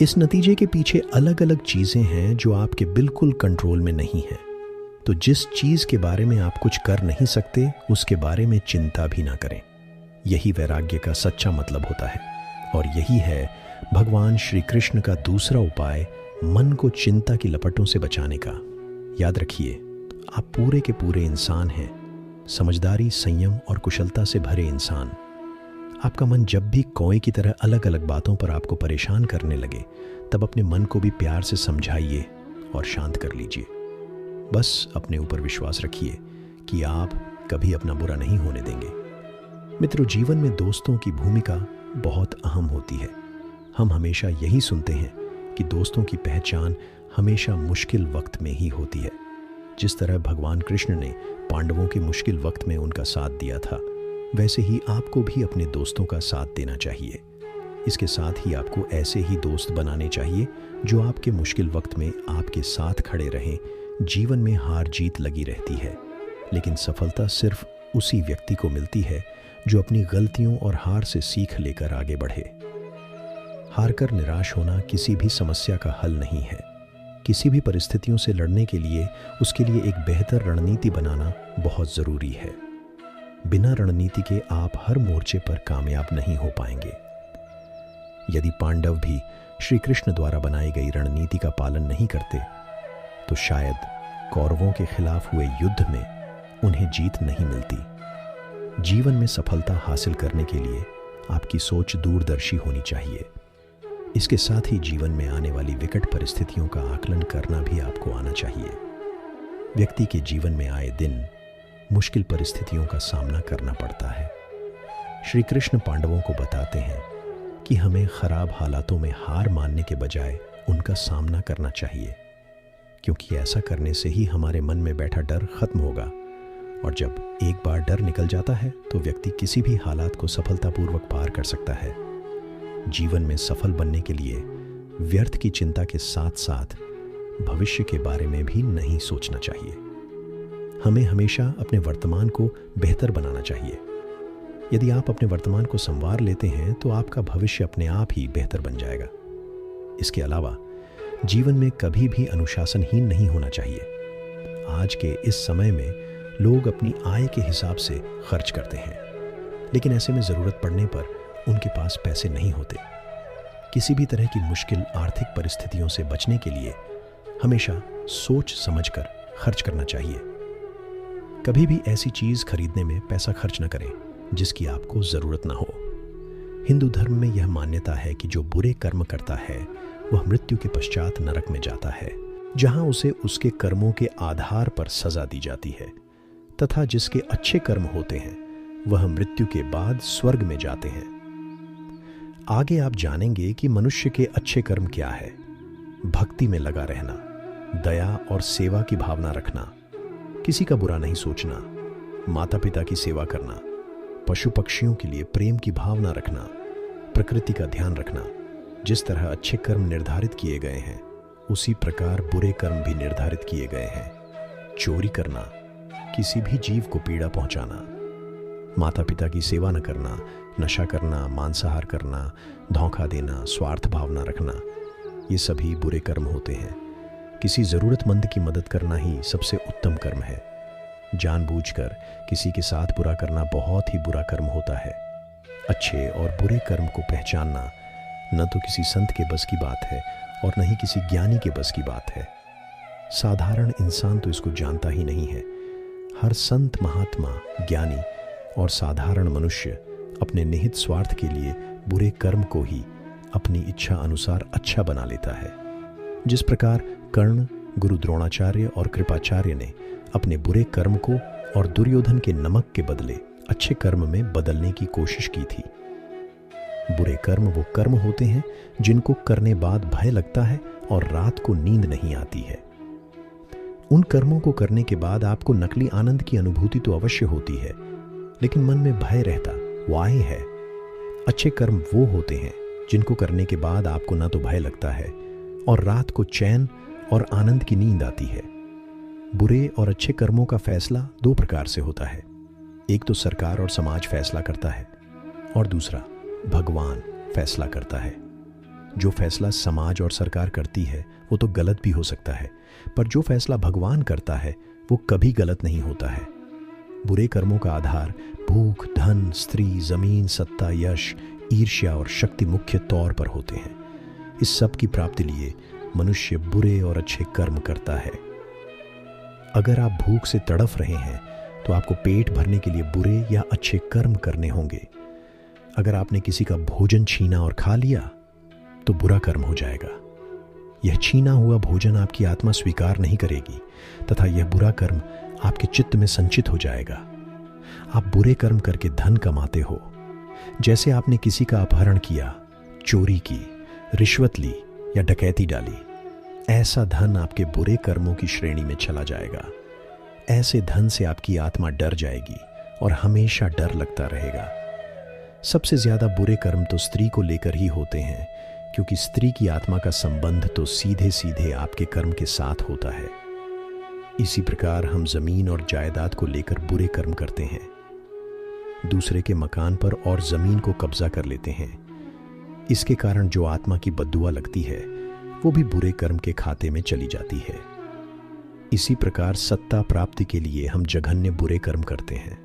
इस नतीजे के पीछे अलग अलग चीजें हैं जो आपके बिल्कुल कंट्रोल में नहीं है। तो जिस चीज के बारे में आप कुछ कर नहीं सकते उसके बारे में चिंता भी ना करें। यही वैराग्य का सच्चा मतलब होता है। और यही है भगवान श्री कृष्ण का दूसरा उपाय, मन को चिंता की लपटों से बचाने का। याद रखिए, आप पूरे के पूरे इंसान हैं, समझदारी, संयम और कुशलता से भरे इंसान। आपका मन जब भी कौए की तरह अलग अलग बातों पर आपको परेशान करने लगे, तब अपने मन को भी प्यार से समझाइए और शांत कर लीजिए। बस अपने ऊपर विश्वास रखिए कि आप कभी अपना बुरा नहीं होने देंगे। मित्रों, जीवन में दोस्तों की भूमिका बहुत अहम होती है। हम हमेशा यही सुनते हैं कि दोस्तों की पहचान हमेशा मुश्किल वक्त में ही होती है। जिस तरह भगवान कृष्ण ने पांडवों के मुश्किल वक्त में उनका साथ दिया था, वैसे ही आपको भी अपने दोस्तों का साथ देना चाहिए। इसके साथ ही आपको ऐसे ही दोस्त बनाने चाहिए जो आपके मुश्किल वक्त में आपके साथ खड़े रहें। जीवन में हार जीत लगी रहती है, लेकिन सफलता सिर्फ उसी व्यक्ति को मिलती है जो अपनी गलतियों और हार से सीख लेकर आगे बढ़े। हारकर निराश होना किसी भी समस्या का हल नहीं है। किसी भी परिस्थितियों से लड़ने के लिए उसके लिए एक बेहतर रणनीति बनाना बहुत ज़रूरी है। बिना रणनीति के आप हर मोर्चे पर कामयाब नहीं हो पाएंगे। यदि पांडव भी श्री कृष्ण द्वारा बनाई गई रणनीति का पालन नहीं करते तो शायद कौरवों के खिलाफ हुए युद्ध में उन्हें जीत नहीं मिलती। जीवन में सफलता हासिल करने के लिए आपकी सोच दूरदर्शी होनी चाहिए। इसके साथ ही जीवन में आने वाली विकट परिस्थितियों का आकलन करना भी आपको आना चाहिए। व्यक्ति के जीवन में आए दिन मुश्किल परिस्थितियों का सामना करना पड़ता है। श्री कृष्ण पांडवों को बताते हैं कि हमें खराब हालातों में हार मानने के बजाय उनका सामना करना चाहिए, क्योंकि ऐसा करने से ही हमारे मन में बैठा डर खत्म होगा। और जब एक बार डर निकल जाता है तो व्यक्ति किसी भी हालात को सफलतापूर्वक पार कर सकता है। जीवन में सफल बनने के लिए व्यर्थ की चिंता के साथ साथ भविष्य के बारे में भी नहीं सोचना चाहिए। हमें हमेशा अपने वर्तमान को बेहतर बनाना चाहिए। यदि आप अपने वर्तमान को संवार लेते हैं तो आपका भविष्य अपने आप ही बेहतर बन जाएगा। इसके अलावा जीवन में कभी भी अनुशासनहीन नहीं होना चाहिए। आज के इस समय में लोग अपनी आय के हिसाब से खर्च करते हैं, लेकिन ऐसे में ज़रूरत पड़ने पर उनके पास पैसे नहीं होते। किसी भी तरह की मुश्किल आर्थिक परिस्थितियों से बचने के लिए हमेशा सोच समझकर खर्च करना चाहिए। कभी भी ऐसी चीज़ खरीदने में पैसा खर्च न करें जिसकी आपको ज़रूरत ना हो। हिंदू धर्म में यह मान्यता है कि जो बुरे कर्म करता है वह मृत्यु के पश्चात नरक में जाता है, जहां उसे उसके कर्मों के आधार पर सजा दी जाती है, तथा जिसके अच्छे कर्म होते हैं वह मृत्यु के बाद स्वर्ग में जाते हैं। आगे आप जानेंगे कि मनुष्य के अच्छे कर्म क्या है। भक्ति में लगा रहना, दया और सेवा की भावना रखना, किसी का बुरा नहीं सोचना, माता पिता की सेवा करना, पशु पक्षियों के लिए प्रेम की भावना रखना, प्रकृति का ध्यान रखना। जिस तरह अच्छे कर्म निर्धारित किए गए हैं उसी प्रकार बुरे कर्म भी निर्धारित किए गए हैं। चोरी करना, किसी भी जीव को पीड़ा पहुंचाना, माता पिता की सेवा न करना, नशा करना, मांसाहार करना, धोखा देना, स्वार्थ भावना रखना, ये सभी बुरे कर्म होते हैं। किसी ज़रूरतमंद की मदद करना ही सबसे उत्तम कर्म है। जानबूझकर किसी के साथ बुरा करना बहुत ही बुरा कर्म होता है। अच्छे और बुरे कर्म को पहचानना न तो किसी संत के बस की बात है और न ही किसी ज्ञानी के बस की बात है। साधारण इंसान तो इसको जानता ही नहीं है। हर संत, महात्मा, ज्ञानी और साधारण मनुष्य अपने निहित स्वार्थ के लिए बुरे कर्म को ही अपनी इच्छा अनुसार अच्छा बना लेता है। जिस प्रकार कर्ण, गुरु द्रोणाचार्य और कृपाचार्य ने अपने बुरे कर्म को और दुर्योधन के नमक के बदले अच्छे कर्म में बदलने की कोशिश की थी। बुरे कर्म वो कर्म होते हैं जिनको करने बाद भय लगता है और रात को नींद नहीं आती है। उन कर्मों को करने के बाद आपको नकली आनंद की अनुभूति तो अवश्य होती है, लेकिन मन में भय रहता, वाहे है। अच्छे कर्म वो होते हैं जिनको करने के बाद आपको न तो भय लगता है और रात को चैन और आनंद की नींद आती है। बुरे और अच्छे कर्मों का फैसला दो प्रकार से होता है। एक तो सरकार और समाज फैसला करता है और दूसरा भगवान फैसला करता है। जो फैसला समाज और सरकार करती है वो तो गलत भी हो सकता है, पर जो फैसला भगवान करता है वो कभी गलत नहीं होता है। बुरे कर्मों का आधार भूख, धन, स्त्री, जमीन, सत्ता, यश, ईर्ष्या और शक्ति मुख्य तौर पर होते हैं। इस सब की प्राप्ति लिए मनुष्य बुरे और अच्छे कर्म करता है। अगर आप भूख से तड़फ रहे हैं तो आपको पेट भरने के लिए बुरे या अच्छे कर्म करने होंगे। अगर आपने किसी का भोजन छीना और खा लिया तो बुरा कर्म हो जाएगा। यह छीना हुआ भोजन आपकी आत्मा स्वीकार नहीं करेगी तथा यह बुरा कर्म आपके चित्त में संचित हो जाएगा। आप बुरे कर्म करके धन कमाते हो, जैसे आपने किसी का अपहरण किया, चोरी की, रिश्वत ली या डकैती डाली। ऐसा धन आपके बुरे कर्मों की श्रेणी में चला जाएगा। ऐसे धन से आपकी आत्मा डर जाएगी और हमेशा डर लगता रहेगा। सबसे ज्यादा बुरे कर्म तो स्त्री को लेकर ही होते हैं, क्योंकि स्त्री की आत्मा का संबंध तो सीधे सीधे आपके कर्म के साथ होता है। इसी प्रकार हम जमीन और जायदाद को लेकर बुरे कर्म करते हैं। दूसरे के मकान पर और ज़मीन को कब्जा कर लेते हैं। इसके कारण जो आत्मा की बद्दुआ लगती है वो भी बुरे कर्म के खाते में चली जाती है। इसी प्रकार सत्ता प्राप्ति के लिए हम जघन्य बुरे कर्म करते हैं।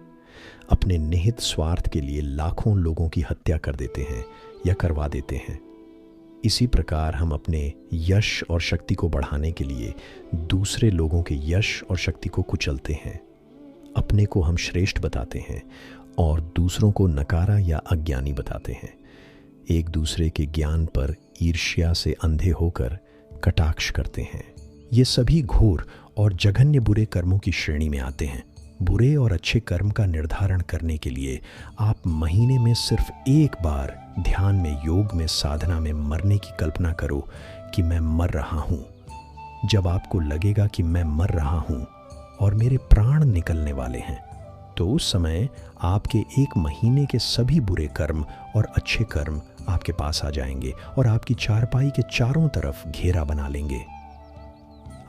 अपने निहित स्वार्थ के लिए लाखों लोगों की हत्या कर देते हैं या करवा देते हैं। इसी प्रकार हम अपने यश और शक्ति को बढ़ाने के लिए दूसरे लोगों के यश और शक्ति को कुचलते हैं। अपने को हम श्रेष्ठ बताते हैं और दूसरों को नकारा या अज्ञानी बताते हैं। एक दूसरे के ज्ञान पर ईर्ष्या से अंधे होकर कटाक्ष करते हैं। ये सभी घोर और जघन्य बुरे कर्मों की श्रेणी में आते हैं। बुरे और अच्छे कर्म का निर्धारण करने के लिए आप महीने में सिर्फ एक बार ध्यान में, योग में, साधना में मरने की कल्पना करो कि मैं मर रहा हूँ। जब आपको लगेगा कि मैं मर रहा हूँ और मेरे प्राण निकलने वाले हैं, तो उस समय आपके एक महीने के सभी बुरे कर्म और अच्छे कर्म आपके पास आ जाएंगे और आपकी चारपाई के चारों तरफ घेरा बना लेंगे।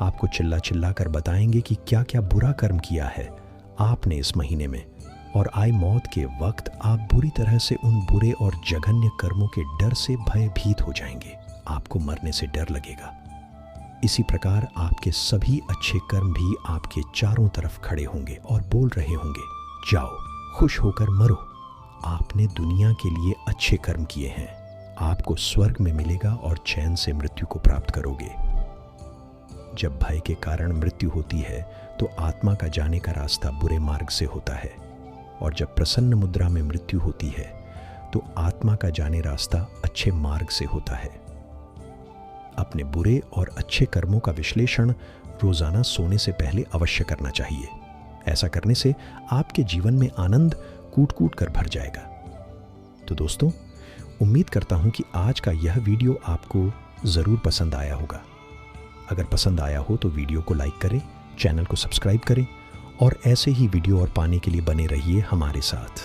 आपको चिल्ला चिल्ला कर बताएंगे कि क्या क्या बुरा कर्म किया है आपने इस महीने में, और आए मौत के वक्त आप बुरी तरह से उन बुरे और जघन्य कर्मों के डर से भयभीत हो जाएंगे। आपको मरने से डर लगेगा। इसी प्रकार आपके सभी अच्छे कर्म भी आपके चारों तरफ खड़े होंगे और बोल रहे होंगे, जाओ खुश होकर मरो, आपने दुनिया के लिए अच्छे कर्म किए हैं। आपको स्वर्ग में मिलेगा और चैन से मृत्यु को प्राप्त करोगे। जब भय के कारण मृत्यु होती है तो आत्मा का जाने का रास्ता बुरे मार्ग से होता है, और जब प्रसन्न मुद्रा में मृत्यु होती है तो आत्मा का जाने रास्ता अच्छे मार्ग से होता है। अपने बुरे और अच्छे कर्मों का विश्लेषण रोजाना सोने से पहले अवश्य करना चाहिए। ऐसा करने से आपके जीवन में आनंद कूट कूट कर भर जाएगा। तो दोस्तों, उम्मीद करता हूं कि आज का यह वीडियो आपको ज़रूर पसंद आया होगा। अगर पसंद आया हो तो वीडियो को लाइक करें, चैनल को सब्सक्राइब करें और ऐसे ही वीडियो और पाने के लिए बने रहिए हमारे साथ।